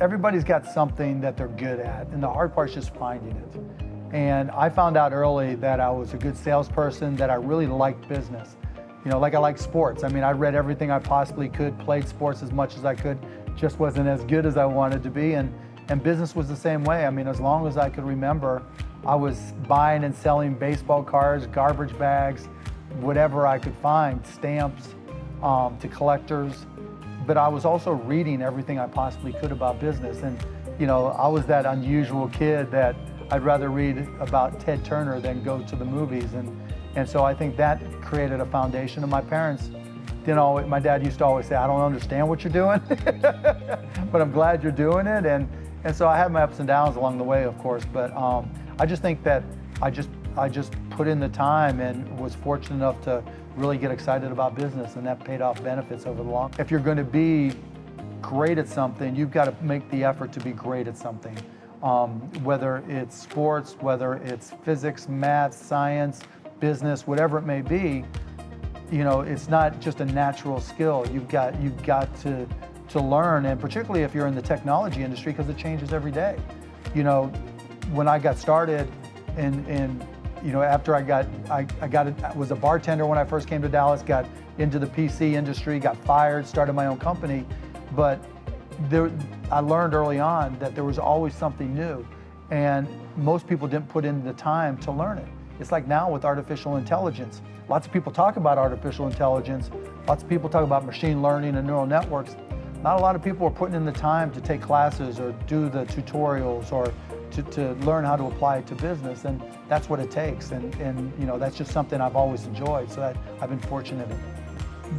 everybody's got something that they're good at, and the hard part is just finding it. And I found out early that I was a good salesperson, that I really liked business. You know, like I like sports. I mean, I read everything I possibly could, played sports as much as I could, just wasn't as good as I wanted to be. And business was the same way. I mean, as long as I could remember, I was buying and selling baseball cards, garbage bags, whatever I could find, stamps to collectors. But I was also reading everything I possibly could about business. And, you know, I was that unusual kid that I'd rather read about Ted Turner than go to the movies. And so I think that created a foundation. And my parents didn't always, my dad used to always say, I don't understand what you're doing, but I'm glad you're doing it. And so I had my ups and downs along the way, of course, but I just think that I just put in the time and was fortunate enough to really get excited about business, and that paid off benefits over the long. If you're going to be great at something, you've got to make the effort to be great at something. Whether it's sports, whether it's physics, math, science, business, whatever it may be, you know, it's not just a natural skill. You've got to learn, and particularly if you're in the technology industry, because it changes every day. You know, when I got started, and you know, after I was a bartender when I first came to Dallas, got into the PC industry, got fired, started my own company, but I learned early on that there was always something new, and most people didn't put in the time to learn it. It's like now with artificial intelligence. Lots of people talk about artificial intelligence. Lots of people talk about machine learning and neural networks. Not a lot of people are putting in the time to take classes or do the tutorials or to learn how to apply it to business, and that's what it takes. And you know, that's just something I've always enjoyed, so that I've been fortunate in.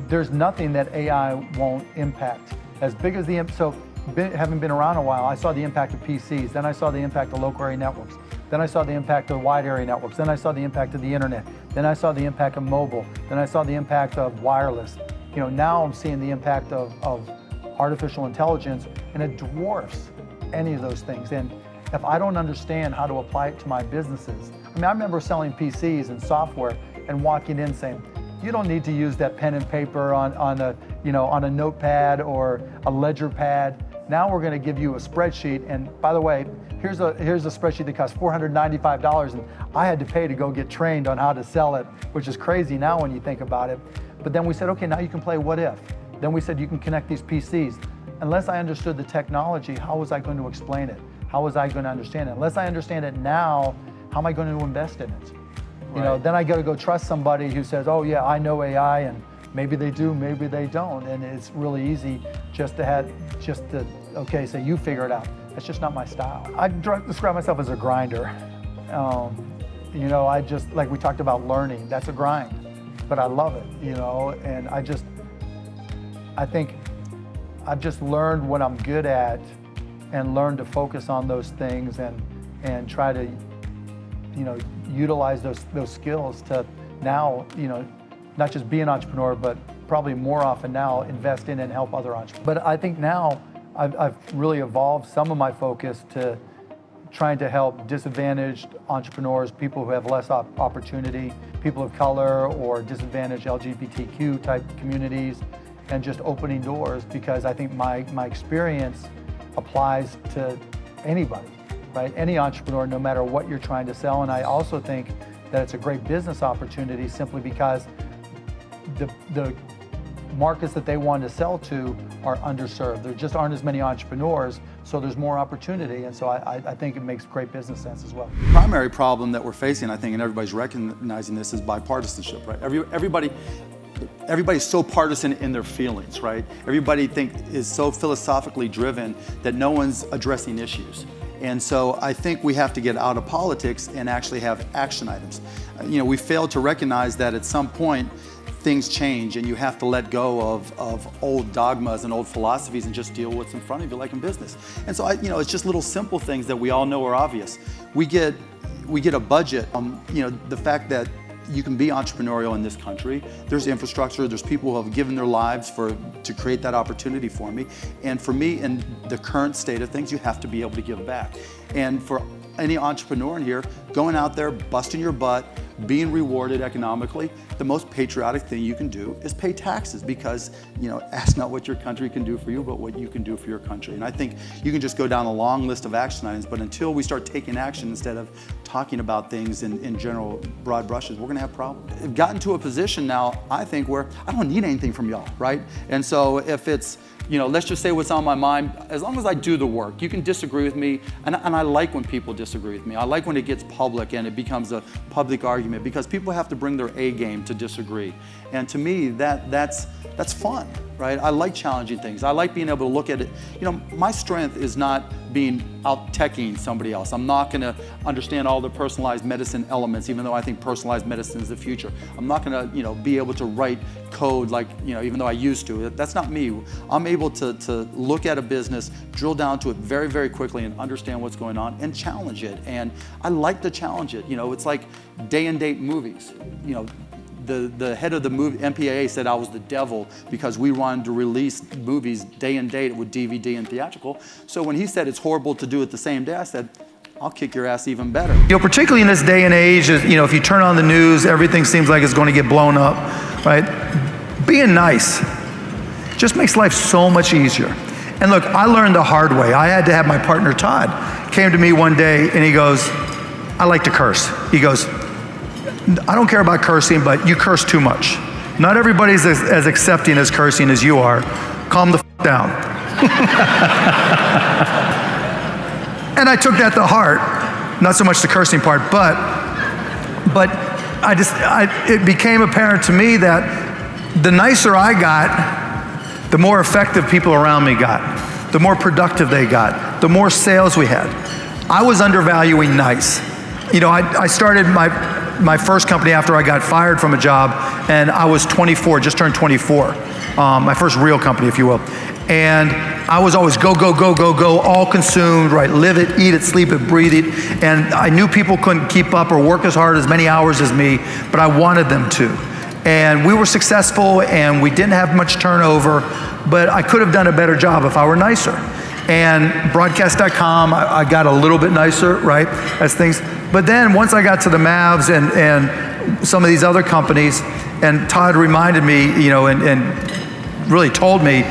There's nothing that AI won't impact. As big as having been around a while, I saw the impact of PCs, then I saw the impact of local area networks, then I saw the impact of wide area networks, then I saw the impact of the internet, then I saw the impact of mobile, then I saw the impact of wireless. You know, now I'm seeing the impact of artificial intelligence, and it dwarfs any of those things. And if I don't understand how to apply it to my businesses, I mean, I remember selling PCs and software and walking in saying, you don't need to use that pen and paper on a notepad or a ledger pad. Now we're going to give you a spreadsheet, and by the way, here's a spreadsheet that costs $495, and I had to pay to go get trained on how to sell it, which is crazy now when you think about it. But then we said, okay, now you can play what if. Then we said you can connect these PCs. Unless I understood the technology, how was I going to explain it? How was I going to understand it? Unless I understand it now, how am I going to invest in it? You know, then I got to go trust somebody who says, oh yeah, I know AI, and maybe they do, maybe they don't. And it's really easy just to okay, so you figure it out. That's just not my style. I describe myself as a grinder. You know, like we talked about learning, that's a grind, but I love it, you know, and I think I've just learned what I'm good at and learned to focus on those things and try to, you know, utilize those skills to now, you know, not just be an entrepreneur, but probably more often now invest in and help other entrepreneurs. But I think now I've really evolved some of my focus to trying to help disadvantaged entrepreneurs, people who have less opportunity, people of color or disadvantaged LGBTQ type communities, and just opening doors, because I think my experience applies to anybody, right? Any entrepreneur, no matter what you're trying to sell. And I also think that it's a great business opportunity simply because the markets that they want to sell to are underserved. There just aren't as many entrepreneurs, so there's more opportunity. And so I think it makes great business sense as well. The primary problem that we're facing, I think, and everybody's recognizing this, is bipartisanship, right? Everybody's so partisan in their feelings, right? Everybody is so philosophically driven that no one's addressing issues. And so I think we have to get out of politics and actually have action items. You know, we failed to recognize that at some point things change, and you have to let go of old dogmas and old philosophies and just deal with what's in front of you, like in business. And so you know, it's just little simple things that we all know are obvious. We get a budget. You know, the fact that you can be entrepreneurial in this country. There's infrastructure, there's people who have given their lives to create that opportunity for me. And for me, in the current state of things, you have to be able to give back. And for any entrepreneur in here, going out there, busting your butt, being rewarded economically, the most patriotic thing you can do is pay taxes, because, ask not what your country can do for you, but what you can do for your country. And I think you can just go down a long list of action items, but until we start taking action instead of talking about things in general broad brushes, we're gonna have problems. I've gotten to a position now, I think, where I don't need anything from y'all, right? And so if it's, let's just say what's on my mind, as long as I do the work. You can disagree with me, and I like when people disagree with me. I like when it gets public and it becomes a public argument, because people have to bring their A game to disagree. And to me, that's fun, right? I like challenging things. I like being able to look at it. My strength is not being out teching somebody else. I'm not gonna understand all the personalized medicine elements, even though I think personalized medicine is the future. I'm not gonna, be able to write code like, even though I used to. That's not me. I'm able to look at a business, drill down to it very, very quickly and understand what's going on and challenge it. And I like to challenge it. It's like day and date movies. The head of the movie MPAA said I was the devil because we wanted to release movies day and date with DVD and theatrical. So when he said it's horrible to do it the same day, I said, I'll kick your ass even better. Particularly in this day and age, if you turn on the news, everything seems like it's going to get blown up, right? Being nice just makes life so much easier. And look, I learned the hard way. I had to have my partner, Todd, came to me one day and he goes, I like to curse. He goes, I don't care about cursing, but you curse too much. Not everybody's as accepting as cursing as you are. Calm the f down. And I took that to heart. Not so much the cursing part, but it became apparent to me that the nicer I got, the more effective people around me got, the more productive they got, the more sales we had. I was undervaluing nice. I started my first company after I got fired from a job, and I was 24, just turned 24. My first real company, if you will. And I was always go, go, go, go, go, all consumed, right? Live it, eat it, sleep it, breathe it. And I knew people couldn't keep up or work as hard as many hours as me, but I wanted them to. And we were successful and we didn't have much turnover, but I could have done a better job if I were nicer. And broadcast.com, I got a little bit nicer, right, as things. But then once I got to the Mavs and some of these other companies, and Todd reminded me, and really told me,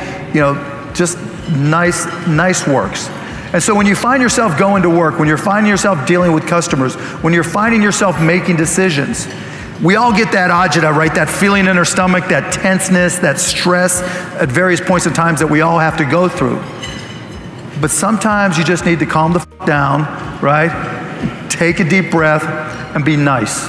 just nice works. And so when you find yourself going to work, when you're finding yourself dealing with customers, when you're finding yourself making decisions, we all get that agita, right? That feeling in our stomach, that tenseness, that stress at various points in times that we all have to go through. But sometimes you just need to calm the f down, right? Take a deep breath and be nice.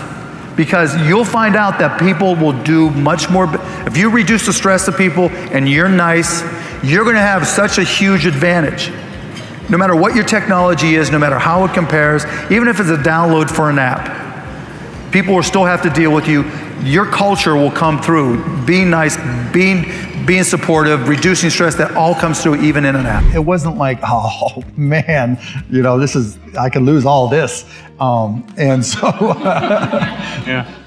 Because you'll find out that people will do much more. If you reduce the stress of people and you're nice, you're gonna have such a huge advantage. No matter what your technology is, no matter how it compares, even if it's a download for an app, people will still have to deal with you. Your culture will come through. Being nice, being supportive, reducing stress, that all comes through even in an app. It wasn't like, oh man, I could lose all this. And so,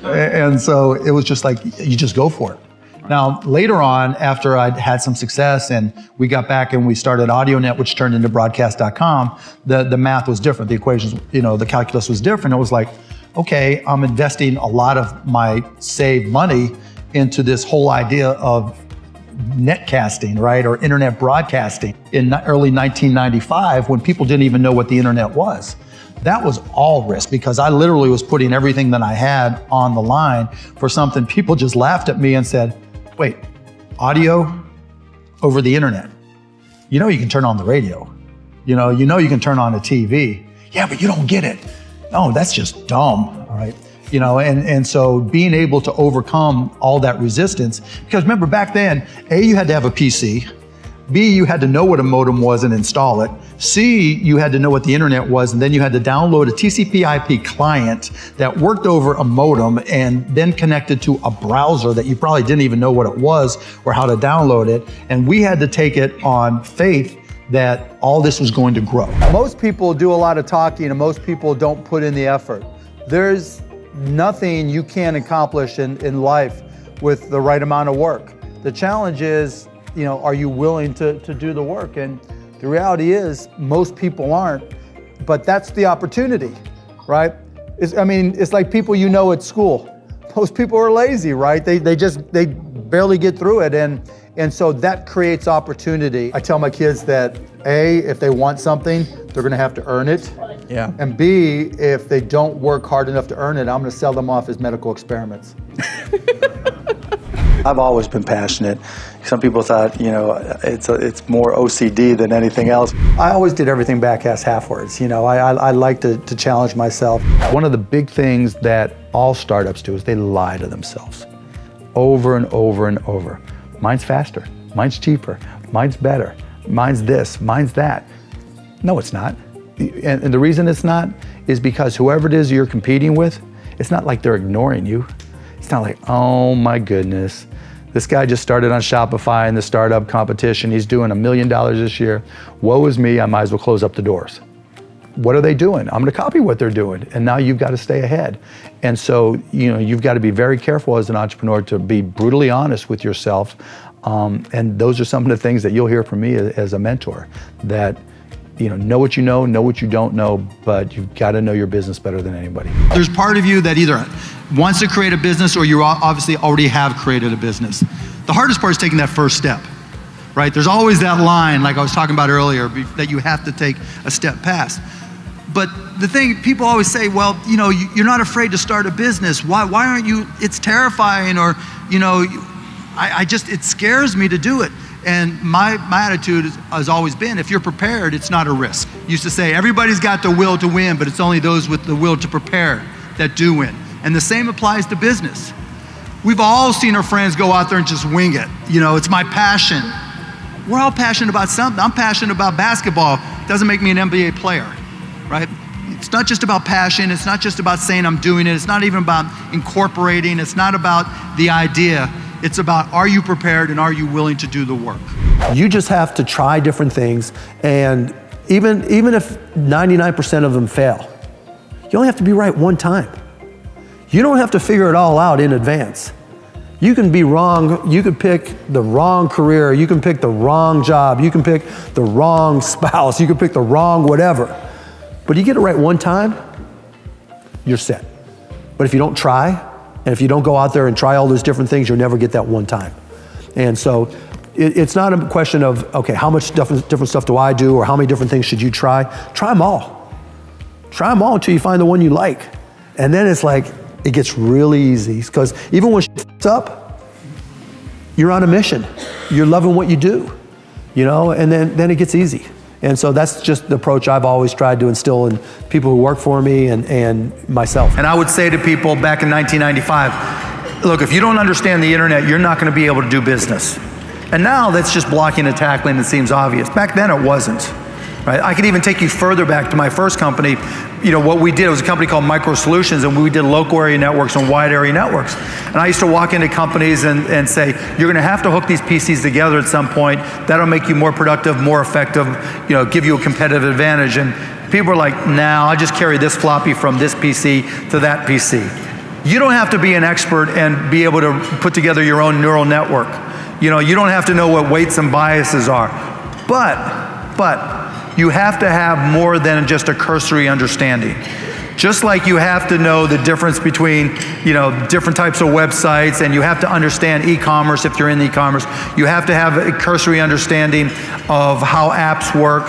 and so it was just like, you just go for it. Now, later on, after I'd had some success and we got back and we started AudioNet, which turned into broadcast.com, the math was different. The equations, the calculus was different. It was like, okay, I'm investing a lot of my saved money into this whole idea of netcasting, right, or internet broadcasting in early 1995 when people didn't even know what the internet was. That was all risk because I literally was putting everything that I had on the line for something. People just laughed at me and said, wait, audio over the internet. You can turn on the radio. You can turn on a TV. Yeah, but you don't get it. No, that's just dumb, all right? And so being able to overcome all that resistance, because remember back then, A, you had to have a PC, B, you had to know what a modem was and install it, C, you had to know what the internet was, and then you had to download a TCP/IP client that worked over a modem and then connected to a browser that you probably didn't even know what it was or how to download it, and we had to take it on faith that all this was going to grow. Most people do a lot of talking and most people don't put in the effort. There's nothing you can accomplish in life with the right amount of work. The challenge is, are you willing to do the work? And the reality is most people aren't, but that's the opportunity, right? It's like people you know at school. Most people are lazy, right? They barely get through it, and so that creates opportunity. I tell my kids that A, if they want something, they're gonna have to earn it. Yeah. And B, if they don't work hard enough to earn it, I'm gonna sell them off as medical experiments. I've always been passionate. Some people thought, it's more OCD than anything else. I always did everything back-ass half-words. I like to challenge myself. One of the big things that all startups do is they lie to themselves over and over and over. Mine's faster, mine's cheaper, mine's better, mine's this, mine's that. No, it's not. And the reason it's not is because whoever it is you're competing with, it's not like they're ignoring you. It's not like, oh my goodness, this guy just started on Shopify in the startup competition. He's doing $1 million this year. Woe is me, I might as well close up the doors. What are they doing? I'm gonna copy what they're doing. And now you've got to stay ahead. And so, you've got to be very careful as an entrepreneur to be brutally honest with yourself. And those are some of the things that you'll hear from me as a mentor, that know what you know what you don't know, but you've got to know your business better than anybody. There's part of you that either wants to create a business or you obviously already have created a business. The hardest part is taking that first step, right? There's always that line, like I was talking about earlier, that you have to take a step past. But the thing, people always say, well, you're not afraid to start a business. Why aren't you? It's terrifying, or, it scares me to do it. And my attitude has always been, if you're prepared, it's not a risk. Used to say, everybody's got the will to win, but it's only those with the will to prepare that do win. And the same applies to business. We've all seen our friends go out there and just wing it. It's my passion. We're all passionate about something. I'm passionate about basketball. It doesn't make me an NBA player, right? It's not just about passion. It's not just about saying I'm doing it. It's not even about incorporating. It's not about the idea. It's about, are you prepared and are you willing to do the work? You just have to try different things, and even if 99% of them fail, you only have to be right one time. You don't have to figure it all out in advance. You can be wrong, you could pick the wrong career, you can pick the wrong job, you can pick the wrong spouse, you can pick the wrong whatever. But you get it right one time, you're set. But if you don't try, and if you don't go out there and try all those different things, you'll never get that one time. And so it's not a question of, okay, how much different stuff do I do, or how many different things should you try? Try them all. Try them all until you find the one you like. And then it's like, it gets really easy, because even when shit's up, you're on a mission. You're loving what you do, and then it gets easy. And so that's just the approach I've always tried to instill in people who work for me and myself. And I would say to people back in 1995, look, if you don't understand the internet, you're not going to be able to do business. And now that's just blocking and tackling. It seems obvious. Back then it wasn't. Right? I could even take you further back to my first company. What we did, it was a company called Micro Solutions, and we did local area networks and wide area networks. And I used to walk into companies and say, you're gonna have to hook these PCs together at some point. That'll make you more productive, more effective, give you a competitive advantage. And people are like, nah, I'll just carry this floppy from this PC to that PC. You don't have to be an expert and be able to put together your own neural network. You don't have to know what weights and biases are. But you have to have more than just a cursory understanding. Just like you have to know the difference between, different types of websites, and you have to understand e-commerce if you're in e-commerce. You have to have a cursory understanding of how apps work.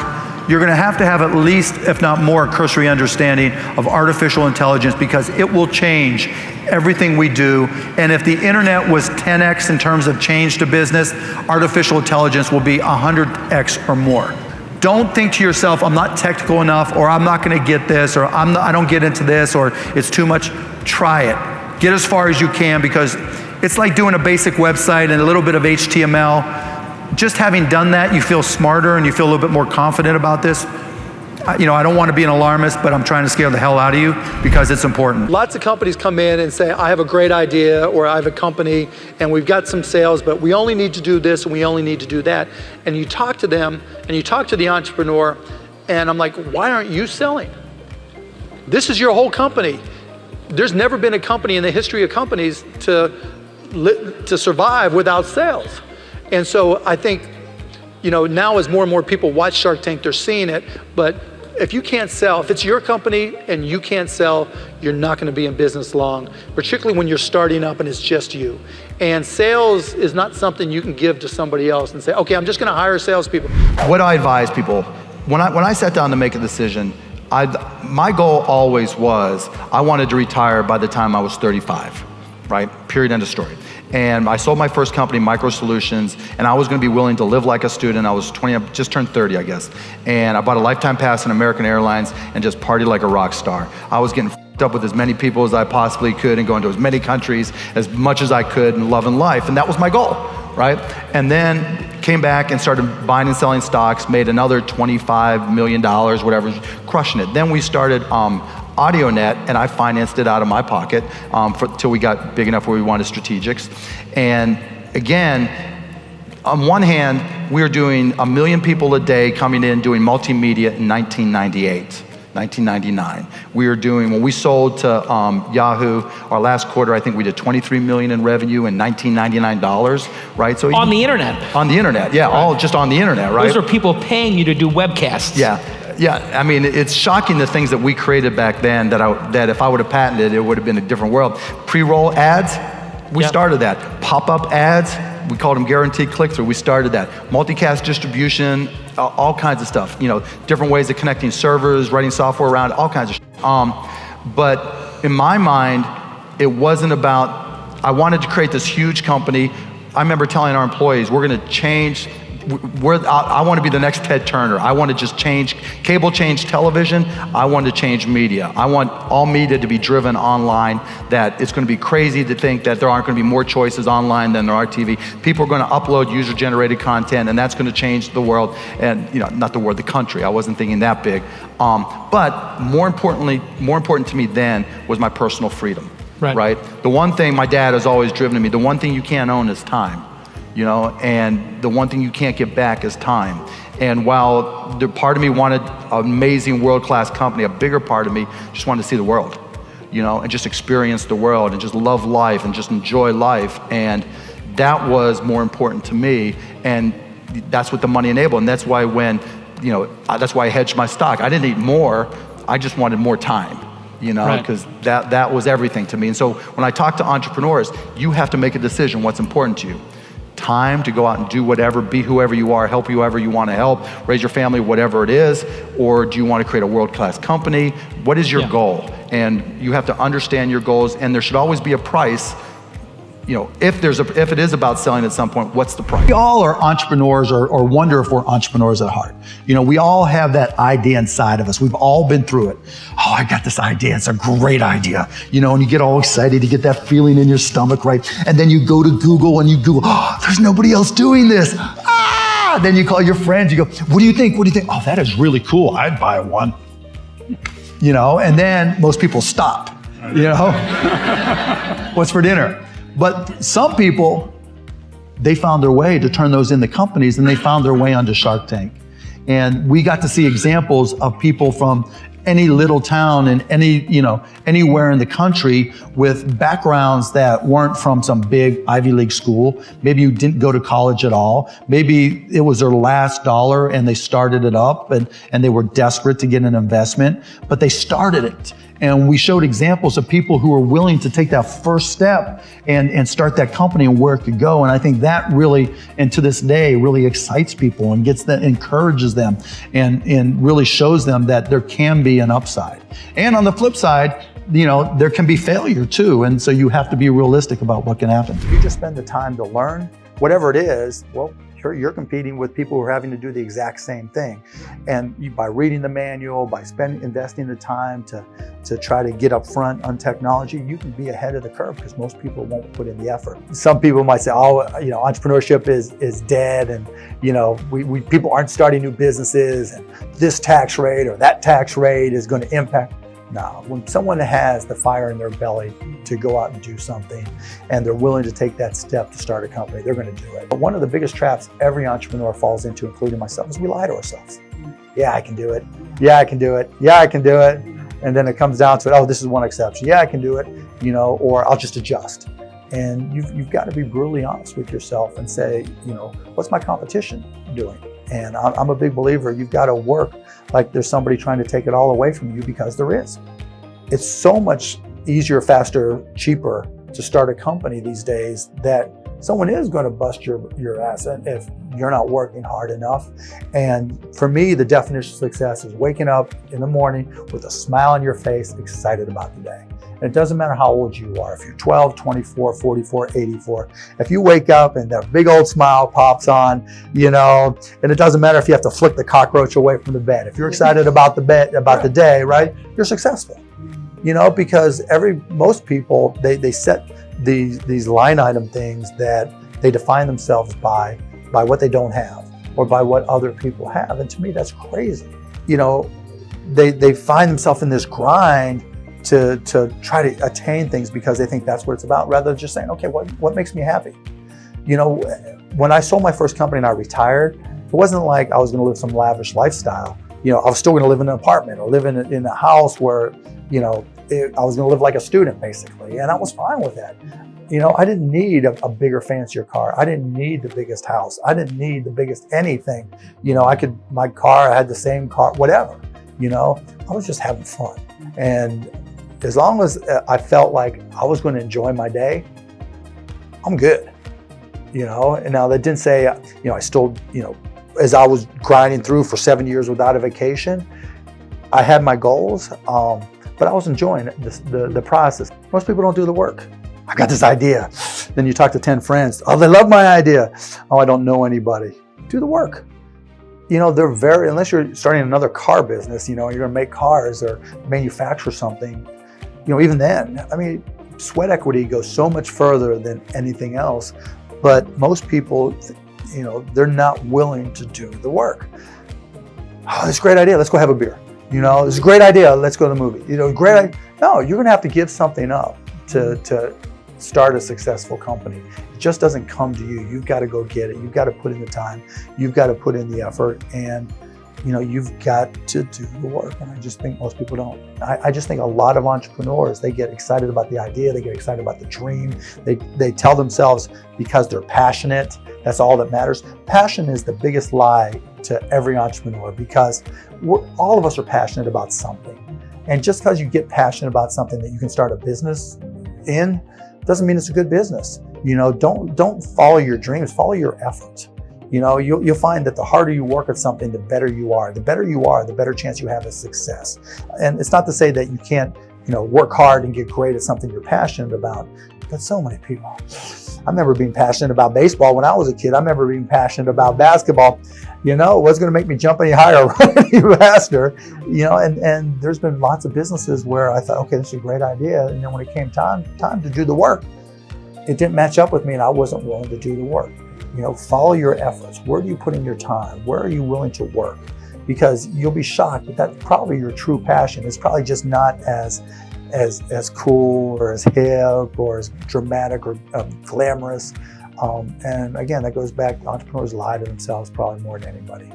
You're gonna have to have at least, if not more, a cursory understanding of artificial intelligence, because it will change everything we do. And if the internet was 10x in terms of change to business, artificial intelligence will be 100x or more. Don't think to yourself, I'm not technical enough, or I'm not gonna get this, or I don't get into this, or it's too much. Try it. Get as far as you can, because it's like doing a basic website and a little bit of HTML. Just having done that, you feel smarter and you feel a little bit more confident about this. I don't want to be an alarmist, but I'm trying to scare the hell out of you because it's important. Lots of companies come in and say, I have a great idea, or I have a company and we've got some sales, but we only need to do this and we only need to do that. And you talk to them and you talk to the entrepreneur, and I'm like, why aren't you selling? This is your whole company. There's never been a company in the history of companies to survive without sales. And so I think, now as more and more people watch Shark Tank, they're seeing it, but if you can't sell, if it's your company and you can't sell, you're not going to be in business long, particularly when you're starting up and it's just you. And sales is not something you can give to somebody else and say, okay, I'm just going to hire salespeople. What I advise people, when I sat down to make a decision, my goal always was, I wanted to retire by the time I was 35, right? Period, end of story. And I sold my first company, Micro Solutions, and I was going to be willing to live like a student. I was 20, I just turned 30, I guess. And I bought a lifetime pass in American Airlines and just partied like a rock star. I was getting up with as many people as I possibly could and going to as many countries as much as I could and loving life. And that was my goal, right? And then came back and started buying and selling stocks, made another $25 million, whatever, crushing it. Then we started AudioNet, and I financed it out of my pocket till we got big enough where we wanted strategics. And again, on one hand, we were doing 1 million people a day coming in doing multimedia in 1998. 1999. We were doing, when we sold to Yahoo, our last quarter, I think we did 23 million in revenue in $1999, right? So on the internet. On the internet, yeah, right. All just on the internet, right? Those are people paying you to do webcasts. Yeah, I mean, it's shocking the things that we created back then that if I would have patented, it would have been a different world. Pre-roll ads, we started that. Pop-up ads, we called them guaranteed click-through, we started that. Multicast distribution, all kinds of stuff, different ways of connecting servers, writing software around, all kinds of shit. But in my mind, it wasn't about, I wanted to create this huge company. I remember telling our employees, we're gonna change, I want to be the next Ted Turner. I want to just change television. I want to change media. I want all media to be driven online, that it's going to be crazy to think that there aren't going to be more choices online than there are TV. People are going to upload user-generated content, and that's going to change the world, and not the world, the country. I wasn't thinking that big. But more important to me then was my personal freedom, right? The one thing my dad has always driven to me, the one thing you can't own is time. And the one thing you can't get back is time. And while the part of me wanted an amazing world-class company, a bigger part of me just wanted to see the world, and just experience the world and just love life and just enjoy life. And that was more important to me. And that's what the money enabled. And that's why that's why I hedged my stock. I didn't need more, I just wanted more time. Because that was everything to me. And so when I talk to entrepreneurs, you have to make a decision what's important to you. Time to go out and do whatever, be whoever you are, help whoever you want to help, raise your family, whatever it is, or do you want to create a world-class company? What is your goal? And you have to understand your goals, and there should always be a price. If it is about selling at some point, what's the price? We all are entrepreneurs or wonder if we're entrepreneurs at heart. We all have that idea inside of us. We've all been through it. Oh, I got this idea. It's a great idea. And you get all excited. You get that feeling in your stomach, right? And then you go to Google and you Google, oh, there's nobody else doing this. Ah! Then you call your friends. You go, what do you think? What do you think? Oh, that is really cool. I'd buy one. And then most people stop. What's for dinner? But some people, they found their way to turn those into companies, and they found their way onto Shark Tank. And we got to see examples of people from any little town and anywhere in the country with backgrounds that weren't from some big Ivy League school. Maybe you didn't go to college at all. Maybe it was their last dollar and they started it up and they were desperate to get an investment, but they started it. And we showed examples of people who were willing to take that first step and start that company and where it could go. And I think that really, and to this day, really excites people and encourages them and really shows them that there can be an upside. And on the flip side, there can be failure too. And so you have to be realistic about what can happen. If you just spend the time to learn, whatever it is, well, you're competing with people who are having to do the exact same thing. And by reading the manual, by investing the time to try to get up front on technology, you can be ahead of the curve because most people won't put in the effort. Some people might say, entrepreneurship is dead, and people aren't starting new businesses, and this tax rate or that tax rate is going to impact. No, when someone has the fire in their belly to go out and do something, and they're willing to take that step to start a company, they're going to do it. But one of the biggest traps every entrepreneur falls into, including myself, is we lie to ourselves. Yeah, I can do it. Yeah, I can do it. Yeah, I can do it. And then it comes down to it. Oh, this is one exception. Yeah, I can do it. Or I'll just adjust. And you've got to be brutally honest with yourself and say, what's my competition doing? And I'm a big believer, you've got to work like there's somebody trying to take it all away from you, because there is. It's so much easier, faster, cheaper to start a company these days that someone is going to bust your ass if you're not working hard enough. And for me, the definition of success is waking up in the morning with a smile on your face, excited about the day. And it doesn't matter how old you are, if you're 12, 24, 44, 84, if you wake up and that big old smile pops on, you know, and it doesn't matter if you have to flick the cockroach away from the bed. If you're excited about the day, right, you're successful. You know, because most people, they set these line item things that they define themselves by what they don't have or by what other people have. And to me, that's crazy. You know, they find themselves in this grind to try to attain things because they think that's what it's about, rather than just saying, okay, what makes me happy? You know, when I sold my first company and I retired, it wasn't like I was going to live some lavish lifestyle. You know, I was still going to live in an apartment or live in a house where, you know, I was going to live like a student, basically, and I was fine with that. You know, I didn't need a bigger, fancier car. I didn't need the biggest house. I didn't need the biggest anything. You know, my car, I had the same car, whatever. You know, I was just having fun. And as long as I felt like I was going to enjoy my day, I'm good. You know, and now that didn't say, you know, I still, you know, as I was grinding through for 7 years without a vacation, I had my goals. But I was enjoying the process. Most people don't do the work. I got this idea. Then you talk to 10 friends. Oh, they love my idea. Oh, I don't know anybody. Do the work. You know, unless you're starting another car business, you know, you're gonna make cars or manufacture something, you know, even then, I mean, sweat equity goes so much further than anything else. But most people, you know, they're not willing to do the work. Oh, that's a great idea. Let's go have a beer. You know, it's a great idea. Let's go to the movie. You know, great idea. No, you're going to have to give something up to start a successful company. It just doesn't come to you. You've got to go get it. You've got to put in the time. You've got to put in the effort. And, you know, you've got to do the work. And I just think most people don't. I just think a lot of entrepreneurs, they get excited about the idea. They get excited about the dream. They tell themselves because they're passionate, that's all that matters. Passion is the biggest lie to every entrepreneur, because all of us are passionate about something. And just because you get passionate about something that you can start a business in doesn't mean it's a good business. You know, don't follow your dreams, follow your effort. You know, you'll find that the harder you work at something, the better you are. The better you are, the better chance you have of success. And it's not to say that you can't, you know, work hard and get great at something you're passionate about, but so many people. I remember being passionate about baseball when I was a kid. I remember being passionate about basketball. You know, it wasn't going to make me jump any higher or run any faster. You know, and there's been lots of businesses where I thought, okay, this is a great idea. And then when it came time to do the work, it didn't match up with me and I wasn't willing to do the work. You know, follow your efforts. Where do you put in your time? Where are you willing to work? Because you'll be shocked that that's probably your true passion. It's probably just not as cool or as hip or as dramatic or glamorous. And again, that goes back, entrepreneurs lie to themselves probably more than anybody.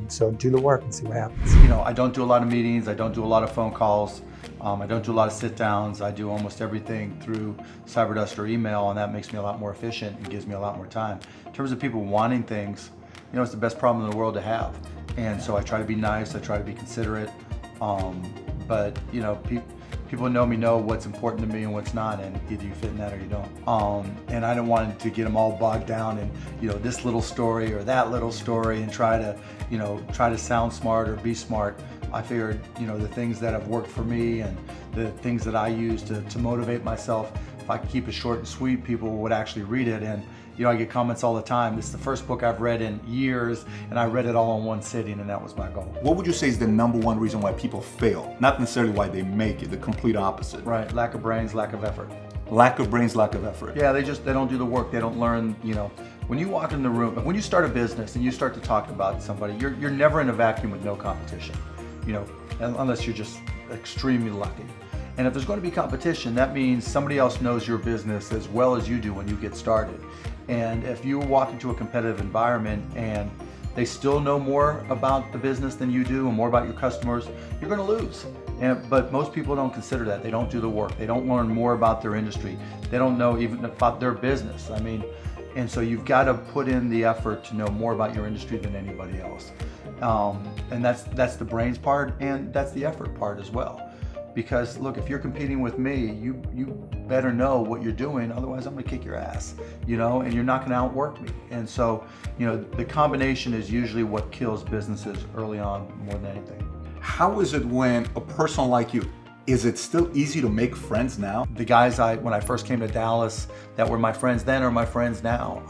So do the work and see what happens. You know, I don't do a lot of meetings. I don't do a lot of phone calls. I don't do a lot of sit downs. I do almost everything through Cyberdust or email, and that makes me a lot more efficient and gives me a lot more time. In terms of people wanting things, you know, it's the best problem in the world to have. And so I try to be nice. I try to be considerate. But you know, people know me, know what's important to me and what's not, and either you fit in that or you don't. And I don't want to get them all bogged down in, you know, this little story or that little story and try to sound smart or be smart. I figured, you know, the things that have worked for me and the things that I use to motivate myself, if I could keep it short and sweet, people would actually read it. And you know, I get comments all the time. This is the first book I've read in years, and I read it all in one sitting, and that was my goal. What would you say is the number one reason why people fail? Not necessarily why they make it, the complete opposite. Right, lack of brains, lack of effort. Lack of brains, lack of effort. Yeah, they don't do the work. They don't learn, you know. When you walk in the room, when you start a business and you start to talk about somebody, you're never in a vacuum with no competition, you know, unless you're just extremely lucky. And if there's going to be competition, that means somebody else knows your business as well as you do when you get started. And if you walk into a competitive environment and they still know more about the business than you do and more about your customers, you're going to lose. But most people don't consider that. They don't do the work. They don't learn more about their industry. They don't know even about their business. I mean, And so you've got to put in the effort to know more about your industry than anybody else. And that's the brains part, and that's the effort part as well. Because look, if you're competing with me, you better know what you're doing, otherwise I'm gonna kick your ass, you know, and you're not gonna outwork me. And so, you know, the combination is usually what kills businesses early on more than anything. How is it when a person like you, is it still easy to make friends now? The guys when I first came to Dallas that were my friends then are my friends now.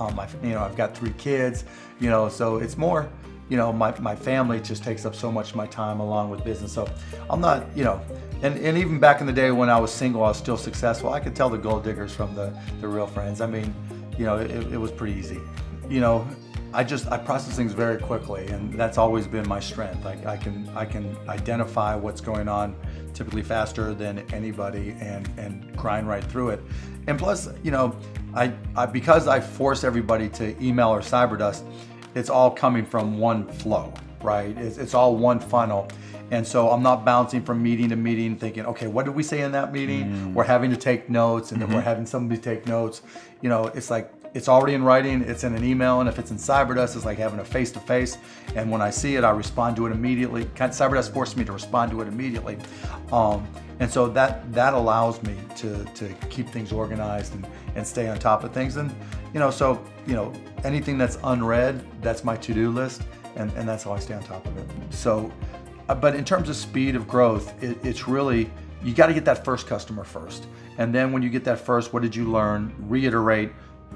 You know, I've got 3 kids, you know, so it's more, you know, my family just takes up so much of my time along with business. So I'm not, you know, and even back in the day when I was single, I was still successful. I could tell the gold diggers from the real friends. I mean, you know, it was pretty easy. You know, I process things very quickly, and that's always been my strength. I can identify what's going on typically faster than anybody and grind right through it. And plus, you know, because I force everybody to email or cyber dust, it's all coming from one flow, right? It's all one funnel. And so I'm not bouncing from meeting to meeting thinking, okay, what did we say in that meeting? We're having to take notes, and then we're having somebody take notes. You know, it's like, it's already in writing, it's in an email, and if it's in CyberDust, it's like having a face-to-face. And when I see it, I respond to it immediately. CyberDust forced me to respond to it immediately. And so that allows me to keep things organized and stay on top of things. And, you know, so, you know, anything that's unread, that's my to-do list, and that's how I stay on top of it. So, but in terms of speed of growth, it's really, you got to get that first customer first. And then when you get that first, what did you learn? Reiterate,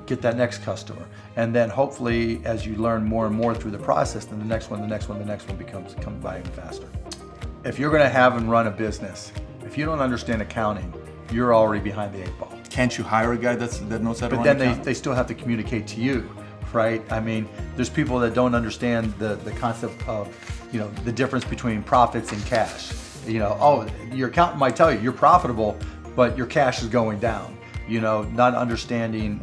get that next customer. And then hopefully as you learn more and more through the process, then the next one comes by even faster. If you're going to have and run a business, if you don't understand accounting, you're already behind the 8 ball. Can't you hire a guy that knows how to run But then accounting? they still have to communicate to you, right? I mean, there's people that don't understand the concept of, you know, the difference between profits and cash. You know, oh, your accountant might tell you you're profitable, but your cash is going down. You know, not understanding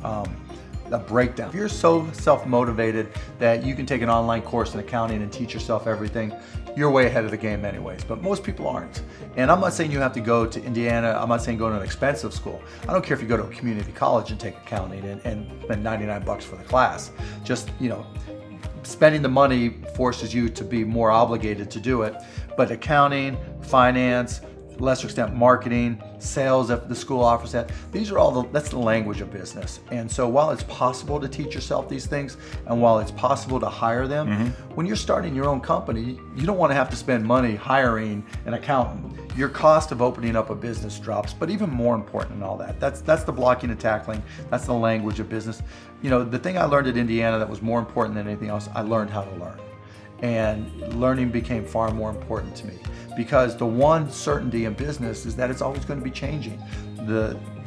a breakdown. If you're so self-motivated that you can take an online course in accounting and teach yourself everything, you're way ahead of the game anyways, but most people aren't. And I'm not saying you have to go to Indiana, I'm not saying go to an expensive school. I don't care if you go to a community college and take accounting and spend $99 for the class. Just, you know, spending the money forces you to be more obligated to do it. But accounting, finance, lesser extent marketing, sales if the school offers that, these are all that's the language of business. And so while it's possible to teach yourself these things, and while it's possible to hire them, when you're starting your own company, you don't want to have to spend money hiring an accountant. Your cost of opening up a business drops, but even more important than all that, that's the blocking and tackling, that's the language of business. You know, the thing I learned at Indiana that was more important than anything else, I learned how to learn. And learning became far more important to me, because the one certainty in business is that it's always going to be changing.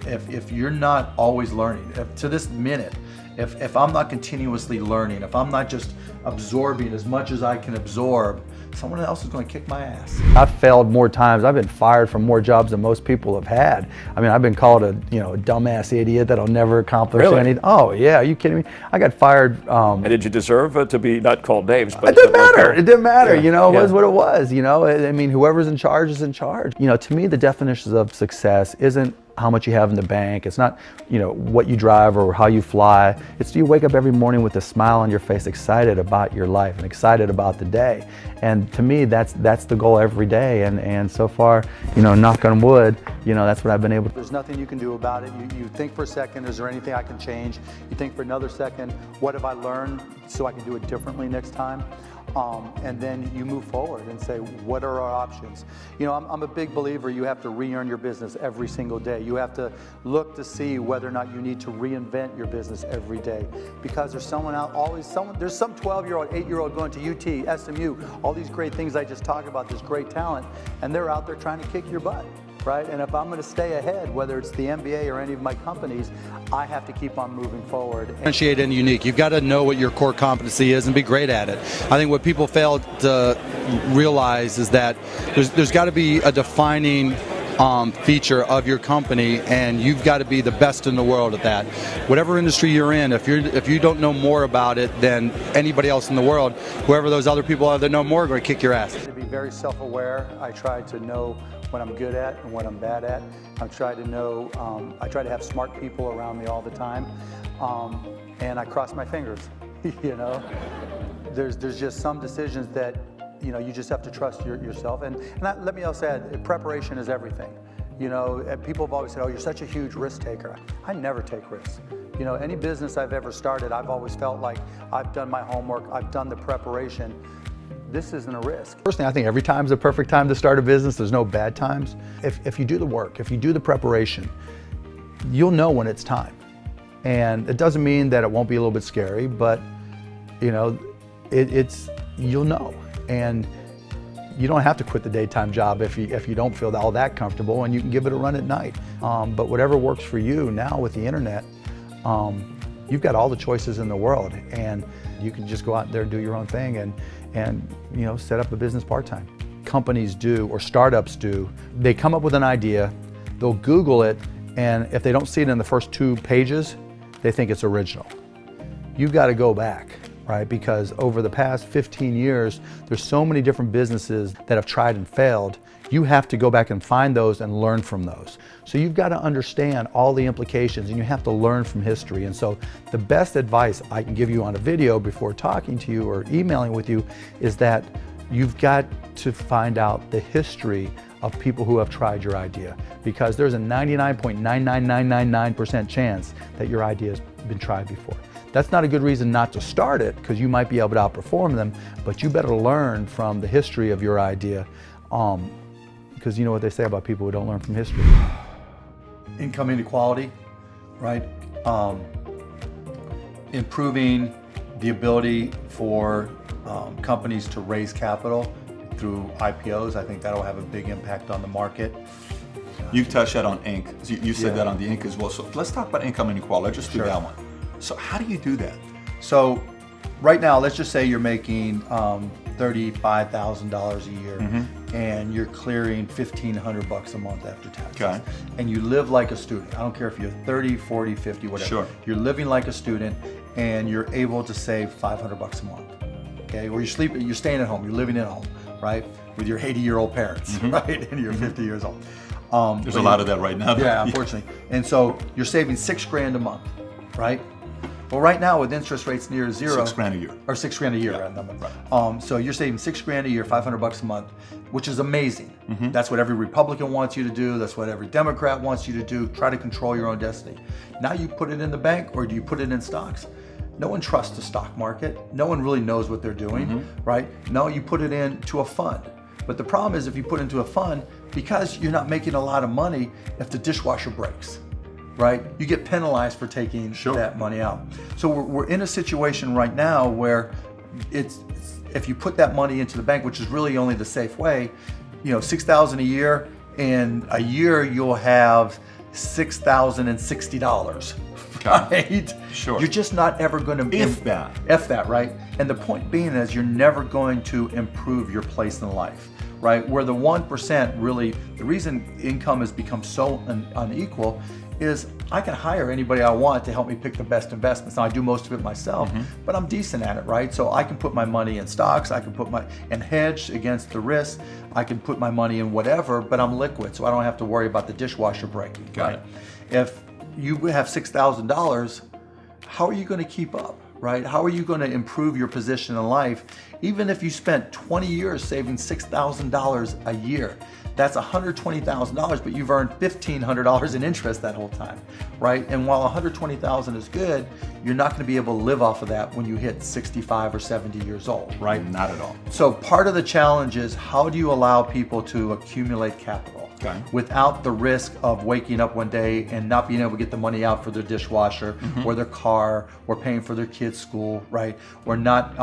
If you're not always learning, to this minute, if I'm not continuously learning, if I'm not just absorbing as much as I can absorb, someone else is going to kick my ass. I've failed more times. I've been fired from more jobs than most people have had. I mean, I've been called a dumbass idiot that'll never accomplish anything. Oh yeah, are you kidding me? I got fired. And did you deserve to be not called names? But it didn't matter. It didn't matter. Yeah. You know, it Yeah. was what it was. You know, I mean, whoever's in charge is in charge. You know, to me, the definitions of success isn't how much you have in the bank. It's not, you know, what you drive or how you fly. It's, do you wake up every morning with a smile on your face, excited about your life and excited about the day? And to me, that's the goal every day. And so far, you know, knock on wood, you know, that's what I've been able to. There's nothing you can do about it. You think for a second, is there anything I can change? You think for another second, what have I learned so I can do it differently next time? And then you move forward and say, what are our options? You know, I'm a big believer you have to re-earn your business every single day. You have to look to see whether or not you need to reinvent your business every day, because there's someone out, there's some 12-year-old, 8-year-old going to UT, SMU, all these great things I just talked about, this great talent, and they're out there trying to kick your butt. Right? And if I'm going to stay ahead, whether it's the MBA or any of my companies, I have to keep on moving forward. Differentiated and unique. You've got to know what your core competency is and be great at it. I think what people fail to realize is that there's got to be a defining feature of your company, and you've got to be the best in the world at that. Whatever industry you're in, if you don't know more about it than anybody else in the world, whoever those other people are that know more are going to kick your ass. To be very self-aware, I try to know what I'm good at and what I'm bad at. I try to have smart people around me all the time, and I cross my fingers. You know, there's just some decisions that, you know, you just have to trust yourself. And let me also add, preparation is everything. You know, people have always said, oh, you're such a huge risk taker. I never take risks. You know, any business I've ever started, I've always felt like I've done my homework, I've done the preparation. This isn't a risk. Personally, I think every time is the perfect time to start a business. There's no bad times. If you do the work, if you do the preparation, you'll know when it's time. And it doesn't mean that it won't be a little bit scary, but you know, you'll know. And you don't have to quit the daytime job if you don't feel all that comfortable, and you can give it a run at night. But whatever works for you now with the internet, you've got all the choices in the world, and you can just go out there and do your own thing and you know, set up a business part-time. Companies do, or startups do, they come up with an idea, they'll Google it, and if they don't see it in the first 2 pages, they think it's original. You've got to go back, right? Because over the past 15 years, there's so many different businesses that have tried and failed. You have to go back and find those and learn from those. So you've got to understand all the implications, and you have to learn from history. And so the best advice I can give you on a video before talking to you or emailing with you is that you've got to find out the history of people who have tried your idea, because there's a 99.99999% chance that your idea has been tried before. That's not a good reason not to start it, because you might be able to outperform them, but you better learn from the history of your idea, because you know what they say about people who don't learn from history. Income inequality, right? Improving the ability for companies to raise capital through IPOs. I think that'll have a big impact on the market. You've touched that on Inc. You said that on the Inc. as well. So let's talk about income inequality. Let's just do that one. So how do you do that? So right now, let's just say you're making $35,000 a year, and you're clearing $1,500 a month after taxes. Okay. And you live like a student. I don't care if you're 30, 40, 50, whatever. Sure. You're living like a student, and you're able to save $500 a month. Okay, or you're staying at home, you're living at home, right, with your 80-year-old parents, right, and you're 50 years old. There's a lot of that right now. Yeah, unfortunately. And so you're saving $6,000 a month, right? Well, right now with interest rates near zero, $6,000 a year, or $6,000 a year, right. So you're saving $6,000 a year, $500 a month, which is amazing. That's what every Republican wants you to do. That's what every Democrat wants you to do. Try to control your own destiny. Now you put it in the bank, or do you put it in stocks? No one trusts the stock market. No one really knows what they're doing, right? No, you put it into a fund. But the problem is, if you put it into a fund, because you're not making a lot of money, if the dishwasher breaks, right, you get penalized for taking that money out. So we're in a situation right now where if you put that money into the bank, which is really only the safe way, you know, $6,000 a year, in a year you'll have $6,060. Right? Sure. You're just not ever going to If that, right? And the point being is, you're never going to improve your place in life, right? Where the 1% really, the reason income has become so unequal is I can hire anybody I want to help me pick the best investments. Now I do most of it myself, but I'm decent at it, right? So I can put my money in stocks, I can put and hedge against the risk, I can put my money in whatever, but I'm liquid, so I don't have to worry about the dishwasher breaking. Got it. If you have $6,000, how are you going to keep up, right? How are you going to improve your position in life? Even if you spent 20 years saving $6,000 a year, that's $120,000, but you've earned $1,500 in interest that whole time, right? And while $120,000 is good, you're not going to be able to live off of that when you hit 65 or 70 years old, right? Not at all. So part of the challenge is, how do you allow people to accumulate capital without the risk of waking up one day and not being able to get the money out for their dishwasher or their car, or paying for their kids' school, right? Or not,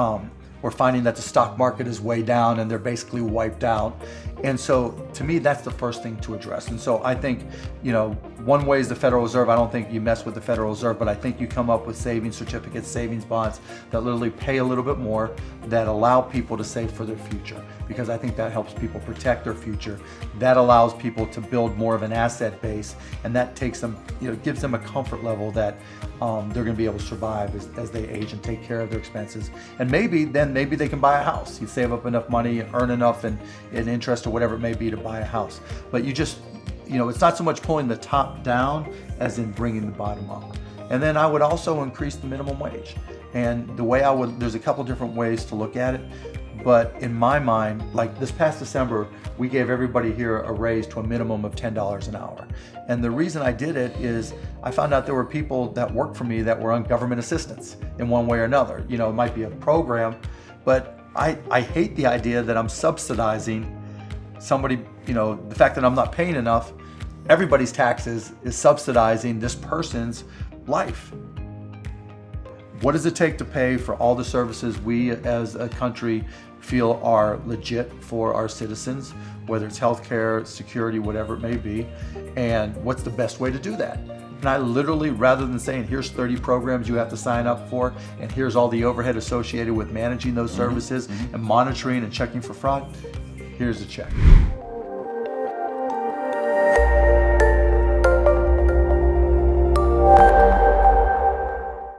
or finding that the stock market is way down and they're basically wiped out. And so to me, that's the first thing to address. And so I think, you know, one way is the Federal Reserve. I don't think you mess with the Federal Reserve, but I think you come up with savings certificates, savings bonds that literally pay a little bit more, that allow people to save for their future, because I think that helps people protect their future. That allows people to build more of an asset base, and that takes them, you know, gives them a comfort level that they're going to be able to survive as they age and take care of their expenses. And maybe then then maybe they can buy a house. You save up enough money, earn enough in interest or whatever it may be to buy a house. But you just, it's not so much pulling the top down as in bringing the bottom up. And then I would also increase the minimum wage. And the way there's a couple different ways to look at it. But in my mind, like this past December, we gave everybody here a raise to a minimum of $10 an hour. And the reason I did it is I found out there were people that worked for me that were on government assistance in one way or another. It might be a program, but I hate the idea that I'm subsidizing somebody, the fact that I'm not paying enough, everybody's taxes is subsidizing this person's life. What does it take to pay for all the services we as a country feel are legit for our citizens, whether it's healthcare, security, whatever it may be, and what's the best way to do that? And I literally, rather than saying, here's 30 programs you have to sign up for, and here's all the overhead associated with managing those services and monitoring and checking for fraud, here's the check.